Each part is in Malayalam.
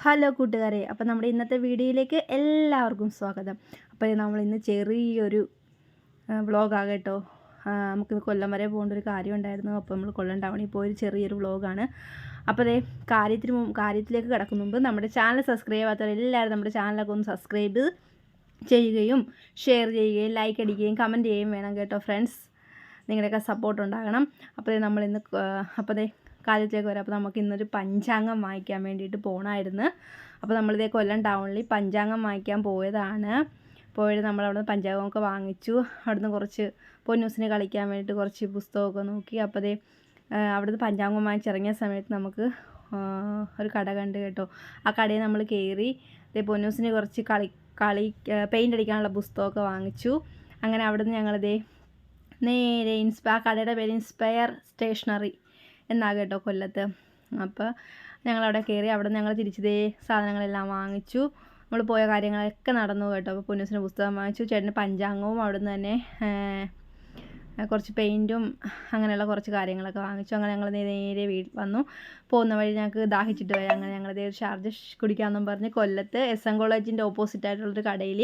ഹലോ കൂട്ടുകാരെ, അപ്പോൾ നമ്മുടെ ഇന്നത്തെ വീഡിയോയിലേക്ക് എല്ലാവർക്കും സ്വാഗതം. അപ്പോൾ നമ്മൾ ഇന്ന് ചെറിയൊരു വ്ളോഗാണ് കേട്ടോ. നമുക്കിന്ന് കൊല്ലം വരെ പോകേണ്ട ഒരു കാര്യം ഉണ്ടായിരുന്നു. അപ്പോൾ നമ്മൾ കൊല്ലം ടൗണിൽ പോയൊരു ചെറിയൊരു വ്ളോഗാണ്. അപ്പോൾ അതേ കാര്യത്തിലേക്ക് കിടക്കും മുമ്പ് നമ്മുടെ ചാനൽ സബ്സ്ക്രൈബ് ചെയ്യാത്തവർ എല്ലാവരും നമ്മുടെ ചാനലൊക്കെ ഒന്ന് സബ്സ്ക്രൈബ് ചെയ്യുകയും ഷെയർ ചെയ്യുകയും ലൈക്ക് അടിക്കുകയും കമൻറ്റ് ചെയ്യുകയും വേണം കേട്ടോ ഫ്രണ്ട്സ്. നിങ്ങളുടെയൊക്കെ സപ്പോർട്ട് ഉണ്ടാകണം. അപ്പോൾ നമ്മളിന്ന് കാര്യത്തിലേക്ക് വരാം. അപ്പോൾ നമുക്ക് ഇന്നൊരു പഞ്ചാംഗം വാങ്ങിക്കാൻ വേണ്ടിയിട്ട് പോകണമായിരുന്നു. അപ്പോൾ നമ്മളിതേ കൊല്ലം ടൗണിൽ പഞ്ചാംഗം വാങ്ങിക്കാൻ പോയത് നമ്മളവിടെ നിന്ന് പഞ്ചാംഗമൊക്കെ വാങ്ങിച്ചു. അവിടുന്ന് കുറച്ച് പൊന്നൂസിന് കളിക്കാൻ വേണ്ടിയിട്ട് കുറച്ച് പുസ്തകമൊക്കെ നോക്കി. അപ്പോൾ അവിടുന്ന് പഞ്ചാംഗം വാങ്ങിച്ചിറങ്ങിയ സമയത്ത് നമുക്ക് ഒരു കട കണ്ട് കേട്ടോ. ആ കടയിൽ നമ്മൾ കയറി പൊന്നൂസിന് കുറച്ച് പെയിൻ്റ് അടിക്കാനുള്ള പുസ്തകമൊക്കെ വാങ്ങിച്ചു. അങ്ങനെ അവിടുന്ന് ഞങ്ങളിതേ നേരെ ആ കടയുടെ പേര് ഇൻസ്പയർ സ്റ്റേഷനറി എന്നാണ് കേട്ടോ കൊല്ലത്ത്. അപ്പോൾ ഞങ്ങളവിടെ കയറി. അവിടെ ഞങ്ങൾ തിരിച്ചതേ സാധനങ്ങളെല്ലാം വാങ്ങിച്ചു. നമ്മൾ പോയ കാര്യങ്ങളൊക്കെ നടന്നു കേട്ടോ. അപ്പോൾ പൊന്നൂസിന് പുസ്തകം വാങ്ങിച്ചു, ചേട്ടന് പഞ്ചാംഗവും അവിടെ നിന്ന് തന്നെ കുറച്ച് പെയിൻറ്റും അങ്ങനെയുള്ള കുറച്ച് കാര്യങ്ങളൊക്കെ വാങ്ങിച്ചു. അങ്ങനെ ഞങ്ങൾ നേരെ വീട്ടിൽ വന്നു. പോകുന്ന വഴി ഞങ്ങൾക്ക് ദാഹിച്ചിട്ട് പോയി. അങ്ങനെ ഞങ്ങളിതേ ഒരു ഷാർജ കുടിക്കാമെന്നും പറഞ്ഞ് കൊല്ലത്ത് എസ്.എൻ. കോളേജിൻ്റെ ഓപ്പോസിറ്റായിട്ടുള്ളൊരു കടയിൽ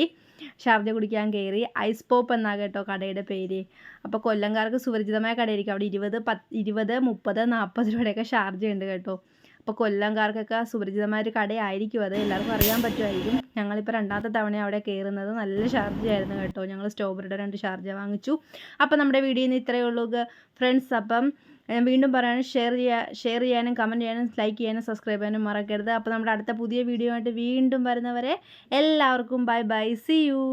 ഷാർജ കുടിക്കാൻ കയറി. ഐസ് പോപ്പ് എന്നാണ് കേട്ടോ കടയുടെ പേര്. അപ്പോൾ കൊല്ലംകാർക്ക് സുപരിചിതമായ കടയായിരിക്കും. അവിടെ 20, 30, 40 രൂപയുടെയൊക്കെ ഷാർജ ഉണ്ട് കേട്ടോ. അപ്പോൾ കൊല്ലംകാർക്കൊക്കെ സുപരിചിതമായൊരു കടയായിരിക്കും അത്. എല്ലാവർക്കും അറിയാൻ പറ്റുമായിരിക്കും. ഞങ്ങളിപ്പോൾ രണ്ടാമത്തെ തവണ അവിടെ കയറുന്നത്. നല്ല ഷാർജയായിരുന്നു കേട്ടോ. ഞങ്ങൾ സ്ട്രോബെറിയുടെ 2 ഷാർജ വാങ്ങിച്ചു. അപ്പോൾ നമ്മുടെ വീഡിയോയിൽ നിന്ന് ഇത്രയേ ഉള്ളൂ ഫ്രണ്ട്സ്. അപ്പം ഞാൻ വീണ്ടും പറയാനും ഷെയർ ചെയ്യാനും കമൻറ്റ് ചെയ്യാനും ലൈക്ക് ചെയ്യാനും സബ്സ്ക്രൈബ് ചെയ്യാനും മറക്കരുത്. അപ്പോൾ നമ്മുടെ അടുത്ത പുതിയ വീഡിയോ ആയിട്ട് വീണ്ടും വരുന്നവരെ എല്ലാവർക്കും ബൈ ബൈ, സീ യു.